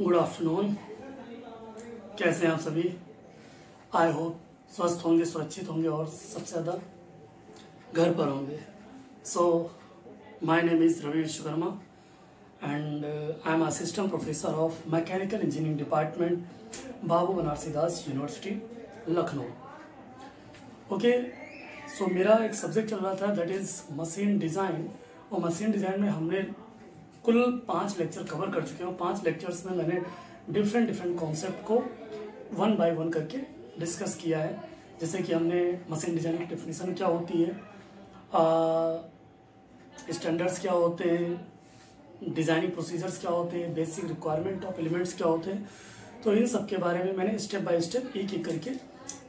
Good afternoon. कैसे हैं आप सभी? आई होप स्वस्थ होंगे, सुरक्षित होंगे और सबसे ज़्यादा घर पर होंगे। So my name is Ravi Vishwakarma and I am assistant professor of mechanical engineering department, Babu Banarasi Das university, Lucknow. Okay, so मेरा एक सब्जेक्ट चल रहा था दैट इज़ मशीन डिज़ाइन। और मशीन डिज़ाइन में हमने कुल 5 लेक्चर कवर कर चुके हैं। 5 लेक्चर्स में मैंने डिफरेंट कॉन्सेप्ट को 1 बाय 1 करके डिस्कस किया है। जैसे कि हमने मशीन डिज़ाइन की डेफिनेशन क्या होती है, स्टैंडर्ड्स क्या होते हैं, डिज़ाइनिंग प्रोसीजर्स क्या होते हैं, बेसिक रिक्वायरमेंट ऑफ एलिमेंट्स क्या होते हैं। तो इन सब के बारे में मैंने स्टेप बाय स्टेप एक एक करके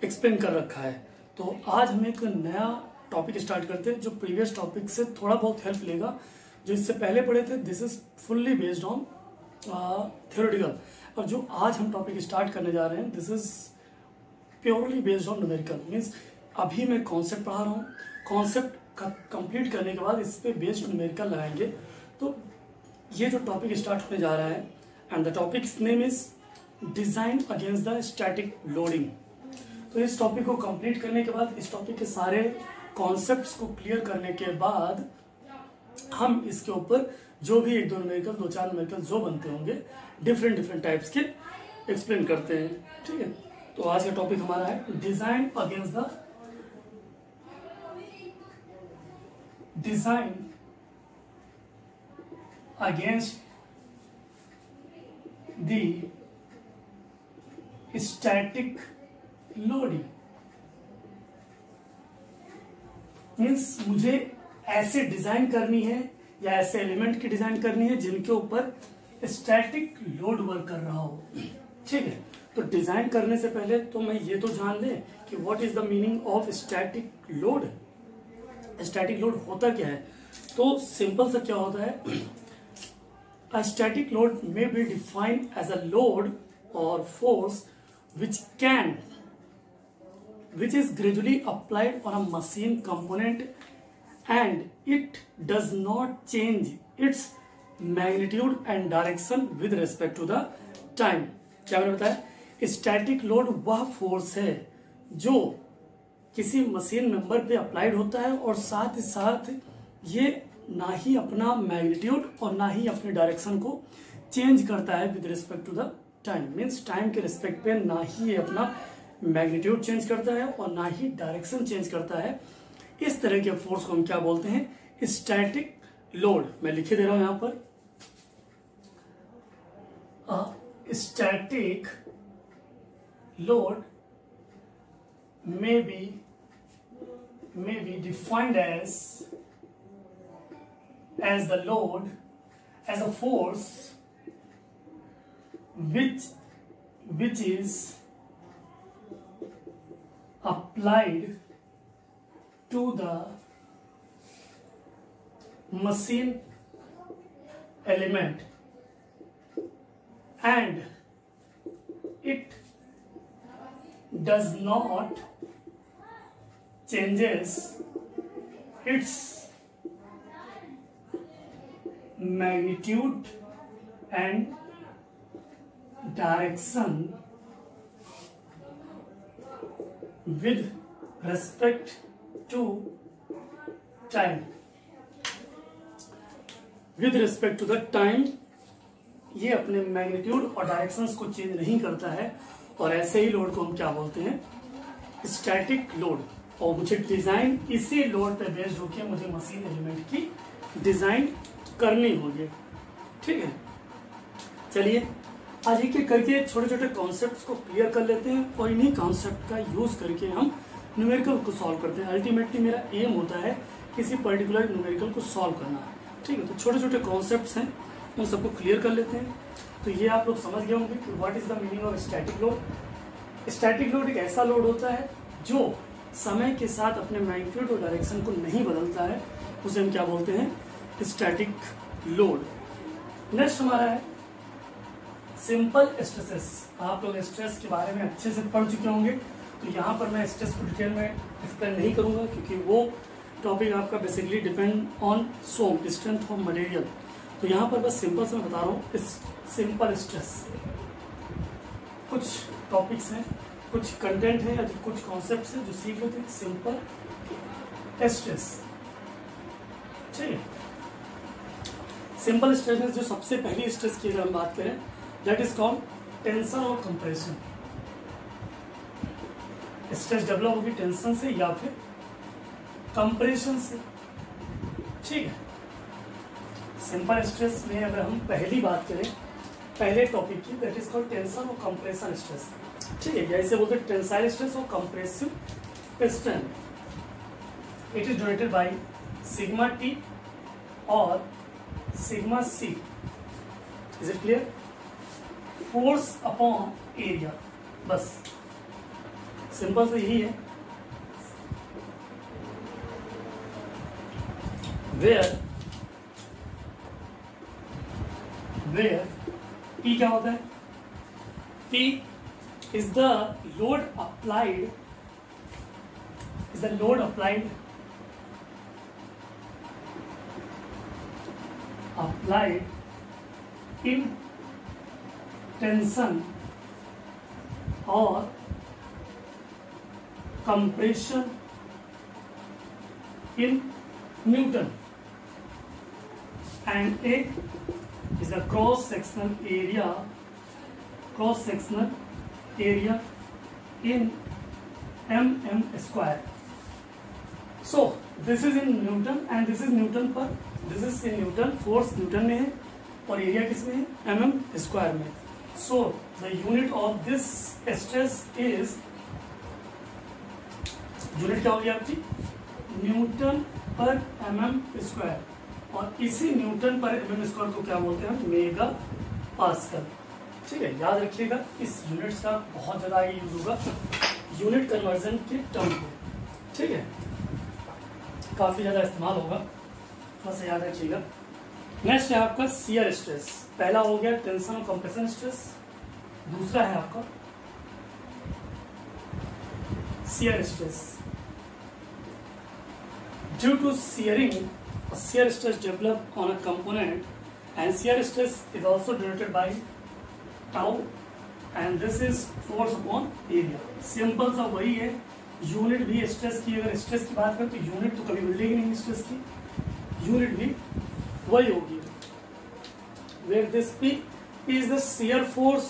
एक्सप्लेन कर रखा है। तो आज हम एक नया टॉपिक स्टार्ट करते हैं जो प्रीवियस टॉपिक से थोड़ा बहुत हेल्प लेगा। जो इससे पहले पढ़े थे this is fully based on theoretical, और जो आज हम टॉपिक स्टार्ट करने जा रहे हैं this is purely based on numerical. Means अभी मैं कॉन्सेप्ट पढ़ा रहा हूँ, कॉन्सेप्ट कंप्लीट करने के बाद इस पे बेस्ड न्यूमेरिकल लगाएंगे। तो ये जो टॉपिक स्टार्ट होने जा रहा है and the topic name is design against the static loading. तो इस टॉपिक को कंप्लीट करने के बाद, इस टॉपिक के सारे कॉन्सेप्ट्स को क्लियर करने के बाद हम इसके ऊपर जो भी 1-2 न्यूमेरिकल, 2-4 न्यूमेरिकल जो बनते होंगे डिफरेंट टाइप्स के एक्सप्लेन करते हैं। ठीक है, तो आज का टॉपिक हमारा है design against the static loading. Means मुझे ऐसे डिजाइन करनी है या ऐसे एलिमेंट की डिजाइन करनी है जिनके ऊपर स्टैटिक लोड वर्क कर रहा हो। ठीक है, तो डिजाइन करने से पहले तो मैं ये तो जान लें कि what is the meaning of static load. Static load होता क्या है? तो सिंपल सा क्या होता है, a static load may be defined as a load और force which is gradually applied on a machine component and it does not change its magnitude and direction with respect to the time। क्या मैंने बताया? Static load वह force है जो किसी machine member पे applied होता है और साथ ही साथ ये ना ही अपना मैग्नीट्यूड और ना ही अपने डायरेक्शन को चेंज करता है with respect to the time. Means time के रिस्पेक्ट पे ना ही ये अपना मैग्नीट्यूड चेंज करता है और ना ही डायरेक्शन चेंज करता है। इस तरह के फोर्स को हम क्या बोलते हैं? Static load. मैं लिखे दे रहा हूं यहां पर, static load may be defined as the load as a force which is applied to the machine element and it does not changes its magnitude and direction with respect to time। with respect to the time ये अपने magnitude और directions को change नहीं करता है, और ऐसे ही load को हम क्या बोलते हैं? Static load. और मुझे डिजाइन इसी लोड पे बेस्ड होकर मुझे मशीन एलिमेंट की डिजाइन करनी होगी। ठीक है, चलिए आज एक एक करके छोटे छोटे कॉन्सेप्ट्स को क्लियर कर लेते हैं और इन्हीं कॉन्सेप्ट का यूज करके हम न्यूमेरिकल को सॉल्व करते हैं। अल्टीमेटली मेरा एम होता है किसी पर्टिकुलर न्यूमेरिकल को सॉल्व करना। ठीक है, तो छोटे छोटे कॉन्सेप्ट्स हैं, उन सबको क्लियर कर लेते हैं। तो ये आप लोग समझ गए होंगे कि what is the meaning of static load. Static load एक ऐसा लोड होता है जो समय के साथ अपने मैग्नीट्यूड और डायरेक्शन को नहीं बदलता है, उसे हम क्या बोलते हैं? Static load. नेक्स्ट हमारा है सिंपल स्ट्रेसेस। आप लोग स्ट्रेस के बारे में अच्छे से पढ़ चुके होंगे, तो यहाँ पर मैं स्ट्रेस को डिटेल में एक्सप्लेन नहीं करूँगा क्योंकि वो टॉपिक आपका basically depend on some, strength of material. तो यहाँ पर बस सिंपल से मैं बता रहा हूँ सिंपल स्ट्रेस। कुछ टॉपिक्स हैं, कुछ कंटेंट है या कुछ कॉन्सेप्ट्स हैं जो सीख लेते हैं। सिंपल स्ट्रेस, ठीक है। सिंपल स्ट्रेस में जो सबसे पहली स्ट्रेस की अगर हम बात करें, दैट इज कॉल्ड टेंशन और कंप्रेशन। स्ट्रेस डेवलप होगी टेंशन से या फिर कंप्रेशन से, ठीक है। सिंपल स्ट्रेस में अगर हम पहली बात करें पहले टॉपिक की, दैट इज कॉल्ड टेंशन और कंप्रेशन स्ट्रेस, ठीक है। जैसे बोलते हैं टेंसाइल स्ट्रेस और compressive strain. It is denoted by sigma T और sigma C. Is it clear? Force upon area, बस सिंपल से यही है। वेयर P क्या होता है? P is the load applied in tension or compression in Newton, and A is the cross sectional area in mm square. So this is in Newton and this is Newton पर, this is in Newton, force Newton में है और area किस में है? mm square में। So the unit of this stress is, unit क्या होगी आपकी? न्यूटन पर mm स्क्वायर, और इसी न्यूटन पर mm स्क्वायर को क्या बोलते हैं? मेगा पास्कल, ठीक है। याद रखिएगा, इस यूनिट्स का बहुत ज्यादा आगे यूज होगा यूनिट कन्वर्जन के टर्म पे, ठीक है। काफी ज्यादा इस्तेमाल होगा, थोड़ा सा याद रखिएगा। नेक्स्ट है आपका शियर स्ट्रेस। पहला हो गया टेंशन और कंप्रेशन स्ट्रेस, दूसरा है आपका shear stress. Due to shearing, shear stress develop on a component, and shear stress is also denoted by tau, and this is force upon area। Simple सा वही है, यूनिट भी स्ट्रेस की, अगर स्ट्रेस की बात करें तो यूनिट तो कभी मिलेगी नहीं स्ट्रेस की, यूनिट भी वही होगी। where this P is the shear force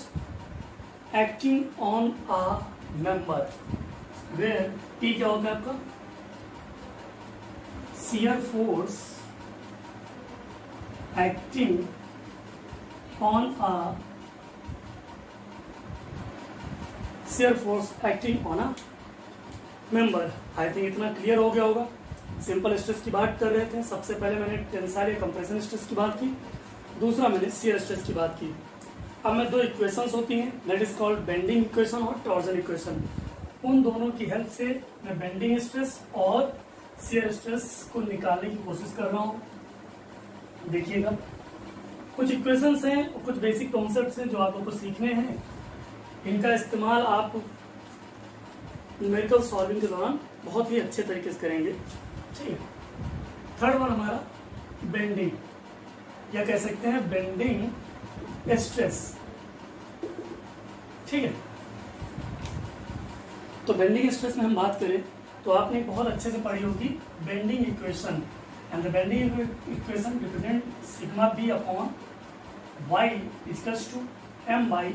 acting on a member, where P क्या होता है आपका? shear force acting on a member। I think इतना क्लियर हो गया होगा। सिंपल स्ट्रेस की बात कर रहे थे, सबसे पहले मैंने टेंसाइल या कंप्रेशन स्ट्रेस की बात की, दूसरा मैंने शियर स्ट्रेस की बात की। अब मैं दो इक्वेशंस होती हैं, that is called bending equation और टॉर्जन इक्वेशन। उन दोनों की हेल्प से मैं बेंडिंग स्ट्रेस और शियर स्ट्रेस को निकालने की कोशिश कर रहा हूं। देखिएगा, कुछ इक्वेशंस हैं और कुछ बेसिक कॉन्सेप्ट्स हैं जो आप लोगों को सीखने हैं। इनका इस्तेमाल आप न्यूमेरिकल सॉल्विंग के दौरान बहुत ही अच्छे तरीके से करेंगे, ठीक है। थर्ड वन हमारा बेंडिंग, या कह सकते हैं बेंडिंग स्ट्रेस, ठीक है। तो बेंडिंग स्ट्रेस में हम बात करें तो आपने बहुत अच्छे से पढ़ी होगी bending equation, and the bending equation represent sigma B upon y equals to m by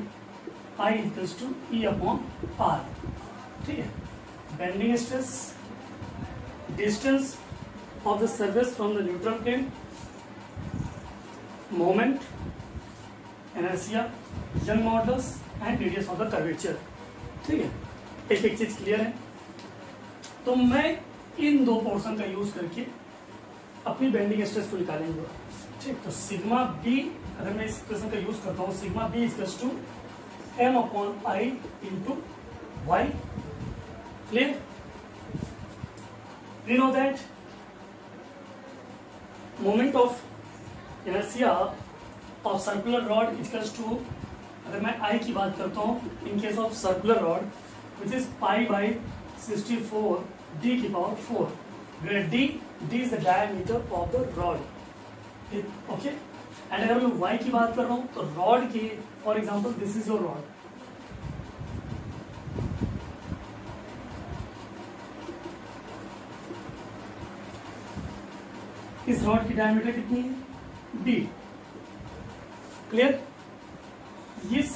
I equals to E upon R, ठीक है। Bending stress, distance of the surface from the neutral plane, moment, inertia, Young modulus and radius of the curvature, ठीक है। एक एक चीज clear है। तो मैं इन दो पोर्शन का यूज करके अपनी बेंडिंग स्ट्रेस को निकालेंगे, ठीक। तो सिग्मा बी, अगर मैं इस इक्वेशन का यूज करता हूँ, sigma B equals to m upon I into y, clear. We know that moment of inertia of circular rod equals to, अगर मैं I की बात करता हूँ in case of circular rod, which is pi by 64 d की power 4, where d is the diameter of the rod, okay। And अगर मैं Y की बात कर रहा हूँ तो रॉड की, for example this is your rod, इस रॉड की डायमीटर कितनी है d, क्लियर। इस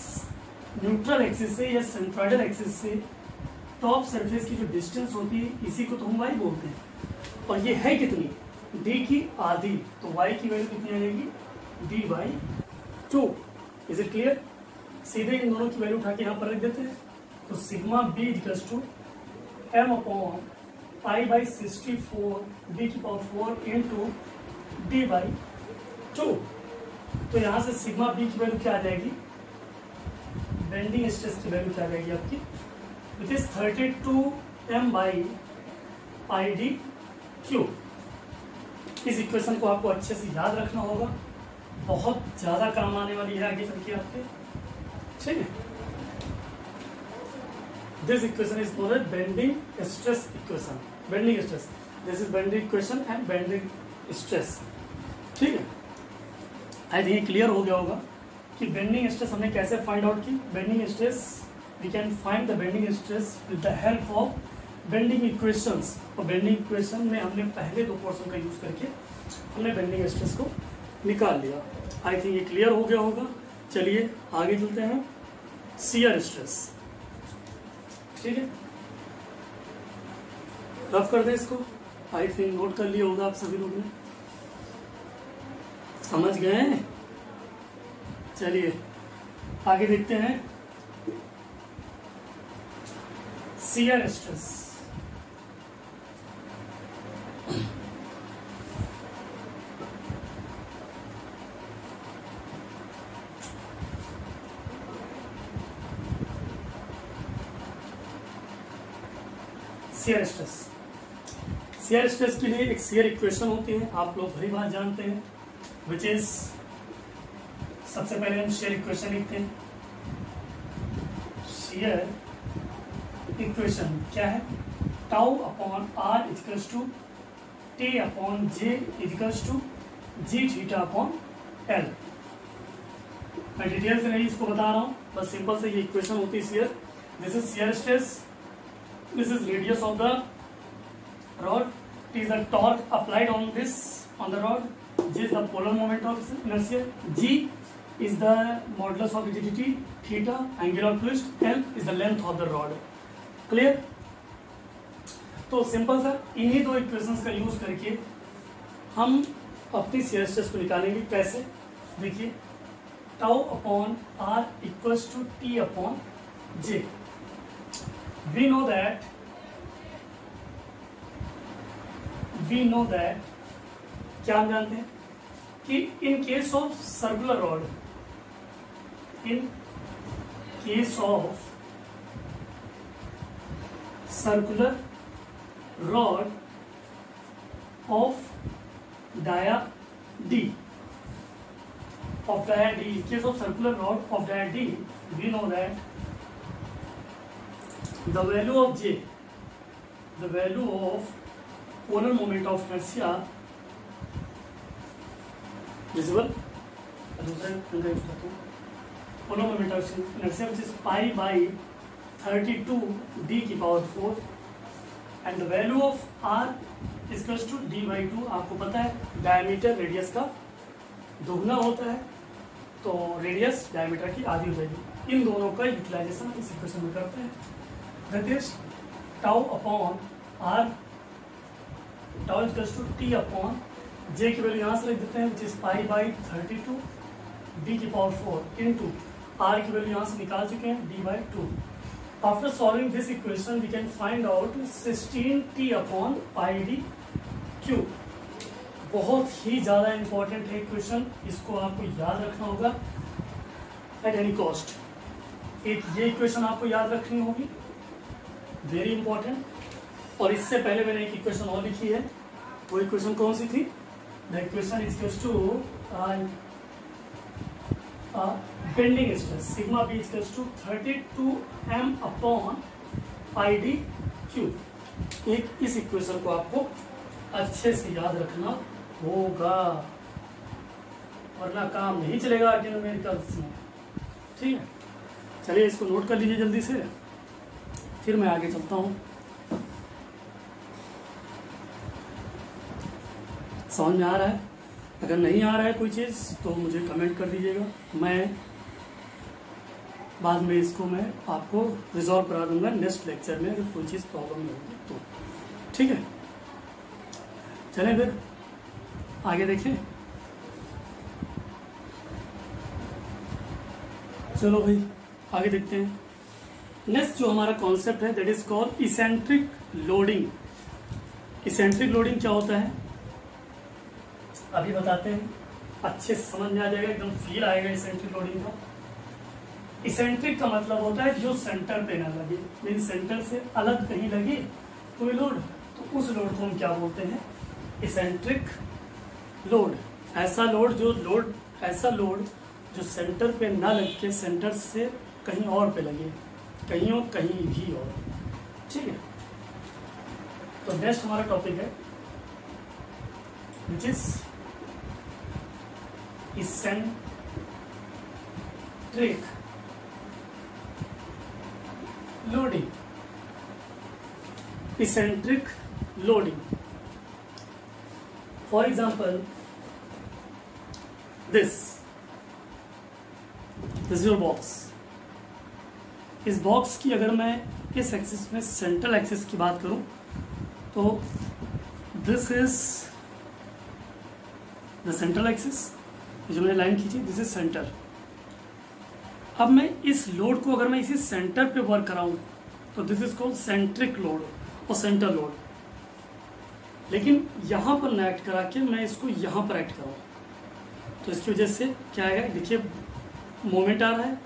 न्यूट्रल एक्सिस से या सेंट्रॉइडल एक्सिस से टॉप सरफेस की जो डिस्टेंस होती है इसी को तो हम y बोलते हैं, और ये है कितनी d की आधी, तो y की वैल्यू कितनी आ जाएगी d/2। Is it clear. सीधे इन दोनों की वैल्यू उठा के यहाँ पर रख देते हैं, तो sigma b equals to m/π/64 d⁴ into d/2। तो यहाँ से सिग्मा b की वैल्यू क्या आ जाएगी, बेंडिंग स्ट्रेस की वैल्यू क्या आ जाएगी आपकी, विच इज 32 m/πd³। इस इक्वेशन को आपको अच्छे से याद रखना होगा, बहुत ज्यादा काम आने वाली है आगे चल के आपके, ठीक है। This equation is known as bending stress equation, bending stress, this is bending equation and bending stress, ठीक है। आई थिंक क्लियर हो गया होगा कि बेंडिंग स्ट्रेस हमने कैसे फाइंड आउट की। Bending stress we can find the bending stress with the help of bending equations, और बेंडिंग इक्वेशन में हमने पहले दो पोर्शन का यूज करके हमने बेंडिंग स्ट्रेस को निकाल लिया। आई थिंक ये क्लियर हो गया होगा। चलिए आगे चलते हैं, शियर स्ट्रेस, ठीक है। रफ कर दे इसको, आई थिंक नोट कर लिया होगा आप सभी लोगों ने, समझ गए। चलिए आगे देखते हैं, shear stress. Shear stress, shear stress के लिए एक शियर इक्वेशन होती है, आप लोग भली बात जानते हैं, विच इज, सबसे पहले हम शियर इक्वेशन लिखते हैं। शियर इक्वेशन क्या है, tau upon R equals to T upon J equals to G theta upon L. मैं डिटेल से नहीं इसको बता रहा हूँ, बस सिंपल से ये इक्वेशन होती है shear. This is shear stress, this is radius of the rod, it is the torque applied on this, on the rod, G is the polar moment of inertia, G is the modulus of rigidity, theta angular twist, L is the length of the rod, clear। तो simple सा इन्हीं दो equations का use करके हम अपनी shear stress को निकालेंगे। कैसे, देखिए, tau upon R equals to T upon J. We know that क्या हम जानते हैं कि in case of circular rod, in case of circular rod of dia D, in case of circular rod of dia D, we know that the value of J, the value of polar moment of inertia, visible, polar moment of inertia, which is π/32 d⁴, and the value of R is equals to d/2। आपको पता है diameter radius का दोगुना होता है, तो radius diameter की आधी हो जाएगी। इन दोनों का यूटिलाइजेशन इस इक्वेशन में करते हैं। That is tau upon r, tau is equals to t upon j की वैल्यू यहाँ से लिख देते हैं, which is π/32 d⁴ into r की वैल्यू यहाँ से निकाल चुके हैं d/2। After solving this equation, we can find out 16t upon πd³। बहुत ही ज़्यादा इंपॉर्टेंट है इक्वेशन, इसको आपको याद रखना होगा एट एनी कॉस्ट। एक ये इक्वेशन आपको याद रखनी होगी, वेरी इंपॉर्टेंट। और इससे पहले मैंने एक इक्वेशन और लिखी है, वो इक्वेशन कौन सी थी, the equation is equals to bending stress, sigma B equals to 32 m upon πd³। एक इस इक्वेशन को आपको अच्छे से याद रखना होगा, वरना काम नहीं चलेगा न्यूमेरिकल्स में। ठीक है, चलिए इसको नोट कर लीजिए जल्दी से, फिर मैं आगे चलता हूँ। समझ में आ रहा है? अगर नहीं आ रहा है कोई चीज़ तो मुझे कमेंट कर दीजिएगा, मैं बाद में इसको मैं आपको रिजॉल्व करा दूंगा नेक्स्ट लेक्चर में, अगर कोई चीज़ प्रॉब्लम नहीं होगी तो। ठीक है, चलें फिर आगे देखें। चलो भाई आगे देखते हैं। नेक्स्ट जो हमारा कॉन्सेप्ट है that is called eccentric loading. Eccentric loading क्या होता है अभी बताते हैं, अच्छे से समझ में आ जाएगा, एकदम फील आएगा इसेंट्रिक लोडिंग का। इसेंट्रिक का मतलब होता है जो सेंटर पे ना लगे, मीन सेंटर से अलग कहीं लगे कोई लोड, तो उस लोड को हम क्या बोलते हैं? Eccentric load. ऐसा लोड जो सेंटर पे ना लग के सेंटर से कहीं और पे लगे, कहीं और कहीं भी और। ठीक है, तो नेक्स्ट हमारा टॉपिक है which is eccentric loading. Eccentric loading, for example this is your box. इस बॉक्स की अगर मैं इस एक्सिस में सेंट्रल एक्सिस की बात करूं तो this is the central axis, जो मैंने लाइन खींची दिस इज सेंटर। अब मैं इस लोड को अगर मैं इसी सेंटर पे वर्क कराऊं तो this is called centric load और सेंटर लोड। लेकिन यहां पर ना एक्ट करा के मैं इसको यहां पर एक्ट कराऊं तो इसकी वजह से क्या आएगा? देखिए मोमेंट आ रहा है,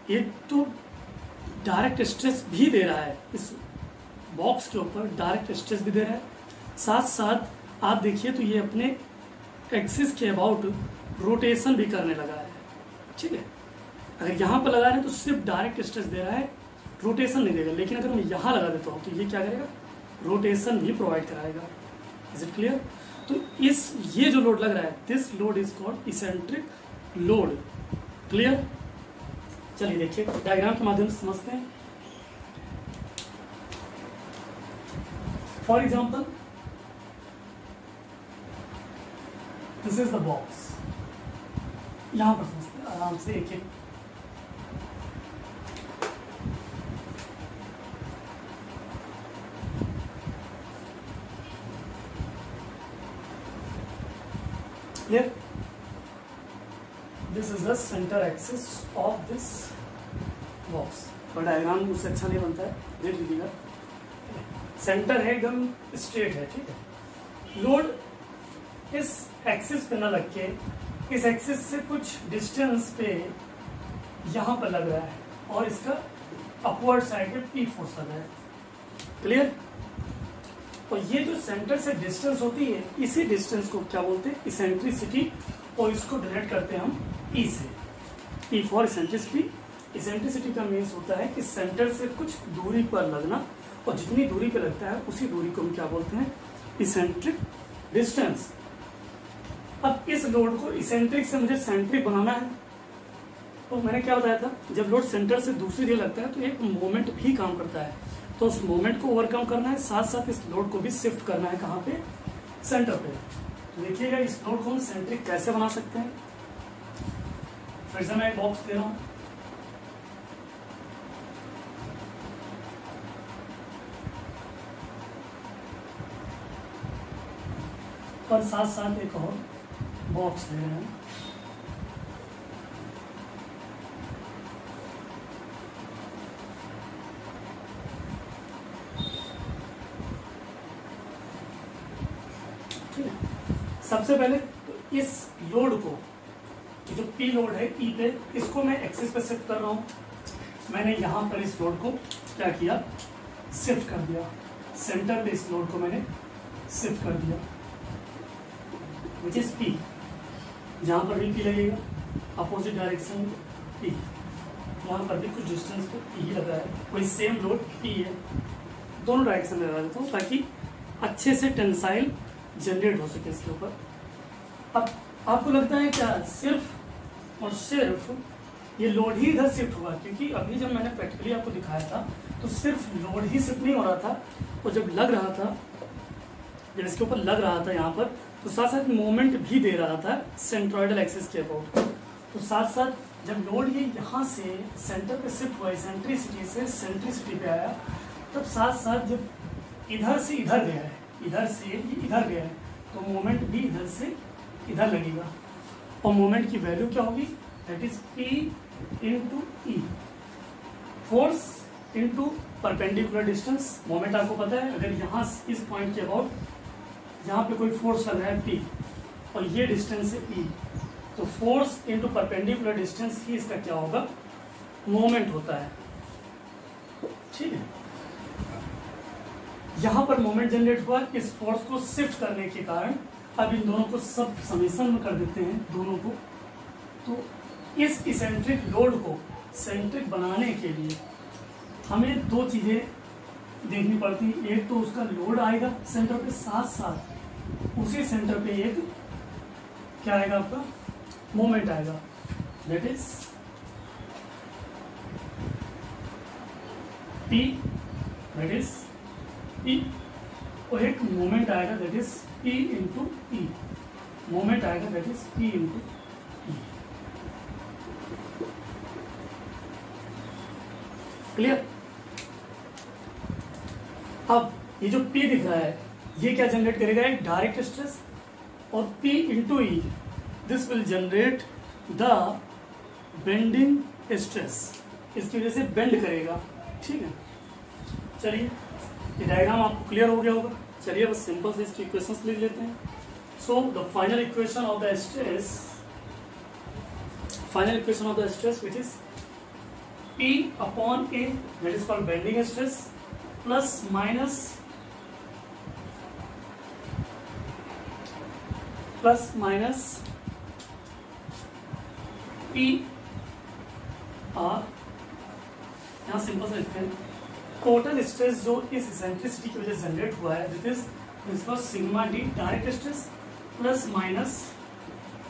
एक तो डायरेक्ट स्ट्रेस भी दे रहा है, इस बॉक्स के ऊपर डायरेक्ट स्ट्रेस भी दे रहा है, साथ साथ आप देखिए तो ये अपने एक्सिस के अबाउट रोटेशन भी करने लगा है। ठीक है, अगर यहाँ पर लगा रहे हैं तो सिर्फ डायरेक्ट स्ट्रेस दे रहा है, रोटेशन नहीं देगा। लेकिन अगर मैं यहाँ लगा देता हूँ तो ये क्या करेगा? रोटेशन भी प्रोवाइड कराएगा। Is it clear? तो ये जो लोड लग रहा है this load is called eccentric load. Clear? चलिए देखिए डायग्राम के माध्यम से समझते हैं। For example this is the box, यहां पर समझते हैं आराम से एक एक। Here, this is the center axis of this box। पर डायग्राम उससे अच्छा नहीं बनता है, देख लीजिएगा। सेंटर है एकदम स्ट्रेट है। ठीक है, लोड इस एक्सिस पे ना लग के इस एक्सिस से कुछ डिस्टेंस पे यहां पर लग रहा है और इसका अपवर्ड साइड पे पी फोर्स लग रहा है। क्लियर? और ये जो सेंटर से डिस्टेंस होती है इसी डिस्टेंस को क्या बोलते हैं? इसेंट्रिसिटी। और इसको डिनोट करते हैं हम ई से, ई फॉर इसेंट्रिसिटी। इसेंट्रिसिटी का मीन्स होता है कि सेंटर से कुछ दूरी पर लगना, और जितनी दूरी पर लगता है उसी दूरी को हम क्या बोलते हैं? Eccentric distance. अब इस लोड को इसेंट्रिक से मुझे सेंट्रिक बनाना है, तो मैंने क्या बताया था, जब लोड सेंटर से दूसरी जगह लगता है तो एक मोमेंट भी काम करता है, तो उस मोमेंट को ओवरकम करना है, साथ साथ इस लोड को भी शिफ्ट करना है। कहाँ पे? सेंटर पे। तो देखिएगा इस लोड को हम सेंट्रिक कैसे बना सकते हैं। फिर से मैं एक बॉक्स दे रहा हूं, और साथ साथ एक और बॉक्स दे रहे हैं। सबसे पहले तो इस लोड को, जो पी लोड है ई पे, इसको मैं एक्सिस पे शिफ्ट कर रहा हूं। मैंने यहां पर इस लोड को क्या किया? शिफ्ट कर दिया। सेंटर पे इस लोड को मैंने शिफ्ट कर दिया विच इज पी। जहां पर भी पी लगेगा अपोजिट डायरेक्शन पी, यहां पर भी कुछ डिस्टेंस पे पी ही लगा है, कोई सेम लोड पी है। दोनों डायरेक्शन में लगा देता हूँ ताकि अच्छे से टेंसाइल जनरेट हो सके इसके ऊपर। अब आपको लगता है क्या सिर्फ और सिर्फ ये लोड ही इधर शिफ्ट हुआ? क्योंकि अभी जब मैंने प्रैक्टिकली आपको दिखाया था तो सिर्फ लोड ही शिफ्ट नहीं हो रहा था, और जब लग रहा था, जब इसके ऊपर लग रहा था यहाँ पर, तो साथ साथ मोमेंट भी दे रहा था सेंट्रोइडल एक्सिस के अबाउट। तो साथ साथ जब लोड ये यहाँ से सेंटर पे शिफ्ट हुआ, सेंट्रिसिटी से सेंट्रिसिटी पे आया, तब साथ साथ जब इधर से इधर गया है, इधर से इधर गया है, तो मोमेंट भी इधर से इधर लगेगा। और मोमेंट की वैल्यू क्या होगी? That is P into E, force into perpendicular distance. Moment आपको पता है, अगर यहाँ इस पॉइंट के अबाउट यहाँ पे कोई फोर्स लग रहा है P और ये डिस्टेंस है E, तो फोर्स इंटू परपेंडिकुलर डिस्टेंस ही इसका क्या होगा? मोमेंट होता है। ठीक है, यहाँ पर मोमेंट जनरेट हुआ इस फोर्स को शिफ्ट करने के कारण। अब इन दोनों को सब समेशन में कर देते हैं दोनों को। तो इस इसेंट्रिक लोड को सेंट्रिक बनाने के लिए हमें दो चीज़ें देखनी पड़ती हैं। एक तो उसका लोड आएगा सेंटर पे, साथ साथ उसी सेंटर पे एक क्या आएगा? आपका मोमेंट आएगा, that is P, that is P, और एक मोमेंट आएगा that is P into E. Moment आएगा that is P into E. Clear? अब ये जो P दिख रहा है ये क्या जनरेट करेगा? एक डायरेक्ट स्ट्रेस, और P into E this will generate the bending stress. इसकी वजह से बेंड करेगा। ठीक है, चलिए ये डायग्राम आपको क्लियर हो गया होगा। चलिए बस सिंपल से इसकी इक्वेशंस लिख लेते हैं। So the final equation of the stress, final equation of the stress which is P upon A, that is called bending stress, plus minus P R, यहाँ सिंपल से लिखते हैं टोटल स्ट्रेस जो इस इसेंट्रिसिटी की वजह से जनरेट हुआ है, this is sigma D direct stress plus minus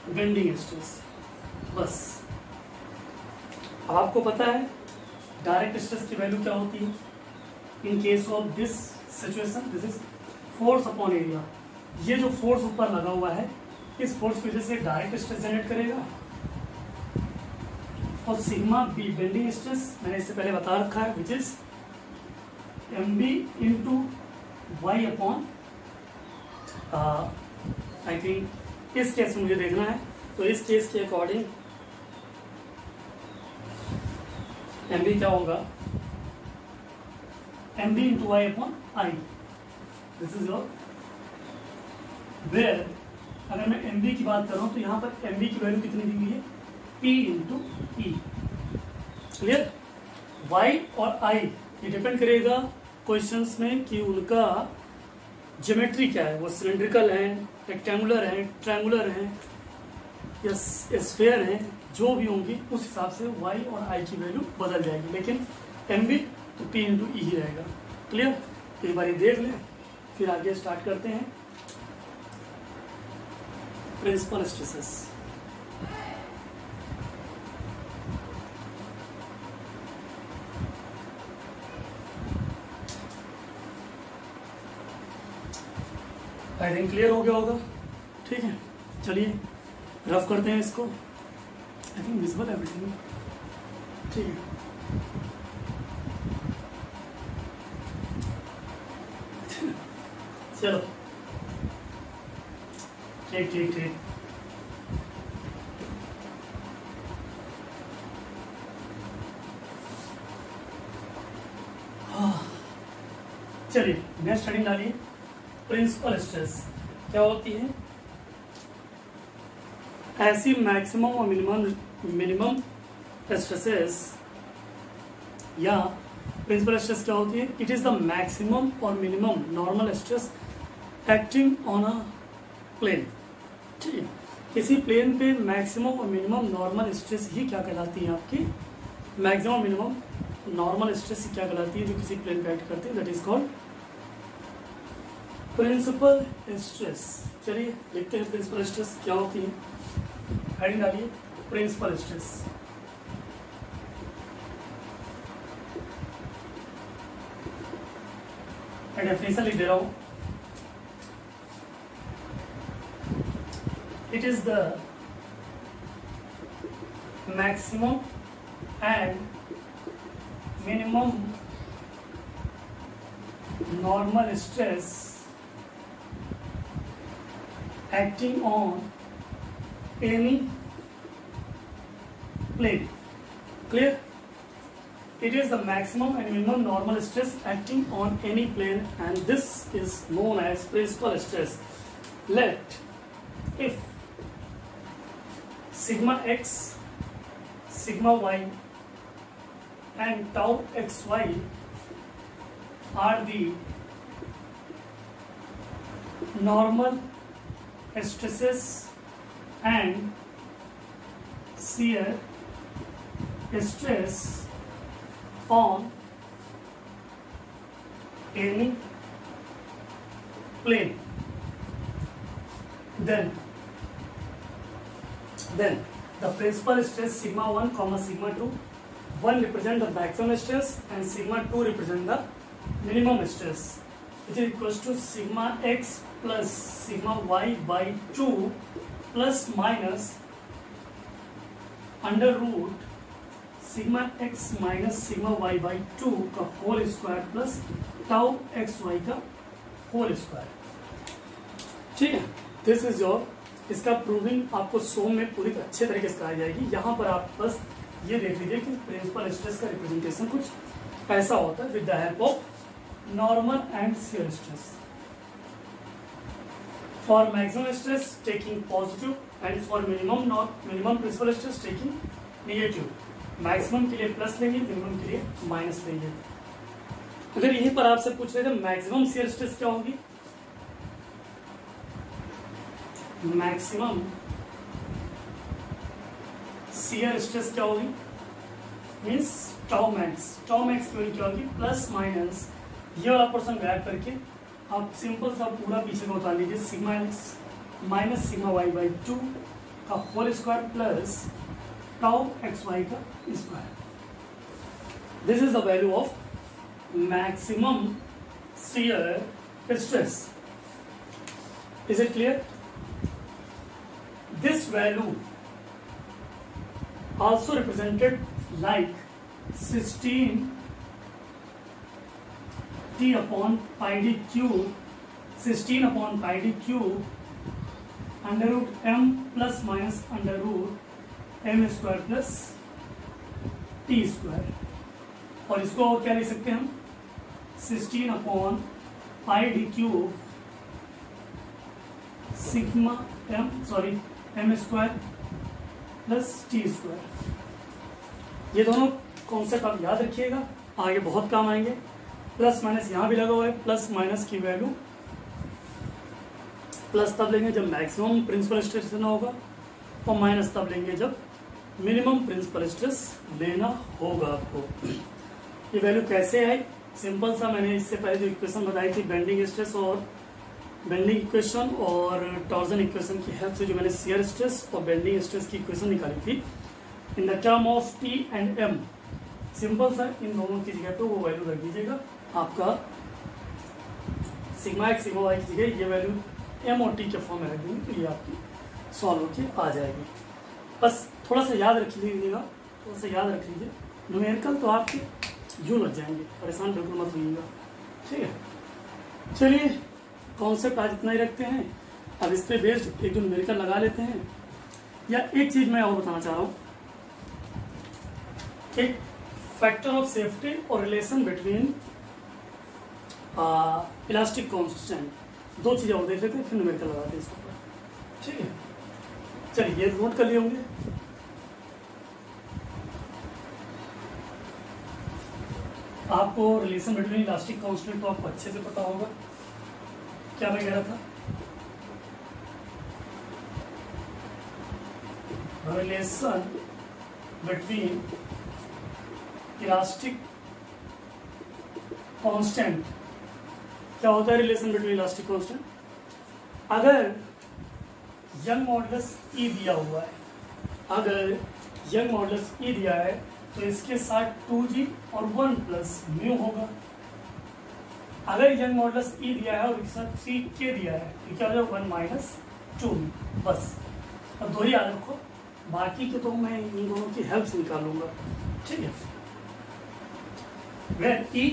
bending stress. बस आपको पता है डायरेक्ट स्ट्रेस की वैल्यू क्या होती है इन case of this situation? This is force upon area. ये जो फोर्स ऊपर लगा हुआ है, इस फोर्स की वजह से डायरेक्ट स्ट्रेस जनरेट करेगा, और सिग्मा बी बेंडिंग स्ट्रेस मैंने इससे पहले बता रखा है, which is mb into Y upon, I think इस केस में मुझे देखना है, तो इस केस के अकॉर्डिंग mb क्या होगा? mb into Y upon I. This is your where, अगर मैं mb की बात कर रहा हूं तो यहाँ पर mb की वैल्यू कितनी दी हुई है? p into E. Clear? y और i ये डिपेंड करेगा क्वेश्चंस में कि उनका ज्योमेट्री क्या है, वो सिलेंड्रिकल हैं, रेक्टेंगुलर हैं, ट्रायंगुलर हैं या स्फेयर हैं, जो भी होंगी उस हिसाब से y और i की वैल्यू बदल जाएगी, लेकिन mb तो p इंटू ई ही रहेगा। क्लियर? एक बार ये देख लें, फिर आगे स्टार्ट करते हैं principal stresses. I think clear हो गया होगा। ठीक है, चलिए रफ करते हैं इसको। I think visible everything. ठीक है, चलो ठीक ठीक ठीक। चलिए नेक्स्ट हेडिंग डालिए, प्रिंसिपल स्ट्रेस क्या होती है? ऐसी मैक्सिमम और मिनिमम स्ट्रेसेस, या प्रिंसिपल स्ट्रेस क्या होती है? इट इज द मैक्सिमम और minimum normal stress acting on a plane. ठीक है, किसी प्लेन पे मैक्सिमम और मिनिमम नॉर्मल स्ट्रेस ही क्या कहलाती है? आपकी मैक्सिमम मिनिमम नॉर्मल स्ट्रेस क्या कहलाती है जो किसी प्लेन पे एक्ट करती है? That is called principal stress. चलिए देखते हैं प्रिंसिपल स्ट्रेस क्या होती है। हेडिंग डालिए प्रिंसिपल स्ट्रेस। डेफिनेशन लिख दे रहा हूं, it is the maximum and minimum normal stress acting on any plane. Clear? It is the maximum and minimum normal stress acting on any plane, and this is known as principal stress. Let if sigma x, sigma y and tau xy are the normal stresses and shear stress on any plane, then the principal stress sigma 1 comma sigma 2, 1 represent the maximum stress and sigma 2 represent the minimum stress, which is equals to sigma x plus sigma y by 2 plus minus under root sigma x minus sigma y by 2 का whole square plus tau x Y का whole square. ठीक है, this is your, इसका proving आपको सोम में पूरी अच्छे तरीके से कराई जाएगी। यहाँ पर आप बस ये देख लीजिए कि प्रिंसिपल स्ट्रेस का रिप्रेजेंटेशन कुछ ऐसा होता है with the help of normal and shear stress. For maximum stress taking positive and for minimum principal stress taking negative. Maximum के लिए प्लस लेंगे, मिनिमम के लिए माइनस लेंगे। अगर यहीं पर आपसे पूछ रहे थे मैक्सिमम शियर स्ट्रेस क्या होगी, मैक्सिमम शियर स्ट्रेस क्या होगी, मीन्स टाउ मैक्स की वैल्यू क्या होगी, प्लस माइनस ये वाला पोर्शन गायब करके आप सिंपल सा पूरा पीछे का उतार लीजिए, sigma X minus sigma Y by 2 का whole square plus tau x Y का square. This is the value of maximum shear stress. Is it clear? This value also represented like 16 t upon pi d cube, 16 upon pi d cube under root m plus minus under root m square plus t square। और इसको क्या लिख सकते हैं हम, 16 upon pi d cube sigma m square plus t square। ये दोनों concept आप याद रखिएगा, आगे बहुत काम आएंगे। प्लस माइनस यहाँ भी लगा हुआ है, प्लस माइनस की वैल्यू प्लस तब लेंगे जब मैक्सिमम प्रिंसिपल स्ट्रेस लेना होगा, और माइनस तब लेंगे जब मिनिमम प्रिंसिपल स्ट्रेस लेना होगा आपको। ये वैल्यू कैसे है, सिंपल सा, मैंने इससे पहले जो इक्वेशन बताई थी बेंडिंग स्ट्रेस और बेंडिंग इक्वेशन और टॉर्जन इक्वेशन की हेल्प से जो मैंने शियर स्ट्रेस और बेंडिंग स्ट्रेस की इक्वेशन निकाली थी in the term of T and M, simple सा इन दोनों की जगह पे वो वैल्यू रख दीजिएगा। आपका सिग्मा एक्स सिग्मा वाई की जगह ये वैल्यू एम और टी के फॉर्म में रख देंगे तो ये आपकी सॉल्व होके आ जाएगी। बस थोड़ा सा याद रख लीजिएगा, थोड़ा सा याद रख लीजिए, न्यूमेरिकल तो आपके यूँ लग जाएंगे, परेशान बिल्कुल मत होइएगा। ठीक है, चलिए कॉन्सेप्ट आज इतना ही रखते हैं। अब इस पर बेस्ड एक दो न्यूमेरिकल लगा लेते हैं। या एक चीज़ मैं और बताना चाह रहा हूँ, एक फैक्टर ऑफ सेफ्टी और रिलेशन बिटवीन इलास्टिक कांस्टेंट, दो चीजें और देख लेते हैं, फिर न्यूमेरिकल लगाते हैं इसके ऊपर। ठीक है, चलिए ये नोट कर लिए होंगे। आपको रिलेशन बिटवीन इलास्टिक कांस्टेंट तो आपको अच्छे से पता होगा, क्या मैं कह रहा था, रिलेशन बिटवीन इलास्टिक कांस्टेंट। क्या होता है रिलेशन बिटवीन इलास्टिक कांस्टेंट? अगर यंग मॉडुलस ई दिया हुआ है, अगर यंग मॉडुलस ई दिया है तो इसके साथ 2g और 1 प्लस म्यू होगा। अगर यंग मॉडुलस ई दिया है और इसके साथ 3k दिया है तो क्या हो जाएगा 1 माइनस 2 बस। अब दो ही याद रखो, बाकी के तो मैं इन दोनों की हेल्प से निकालूंगा। ठीक है, where E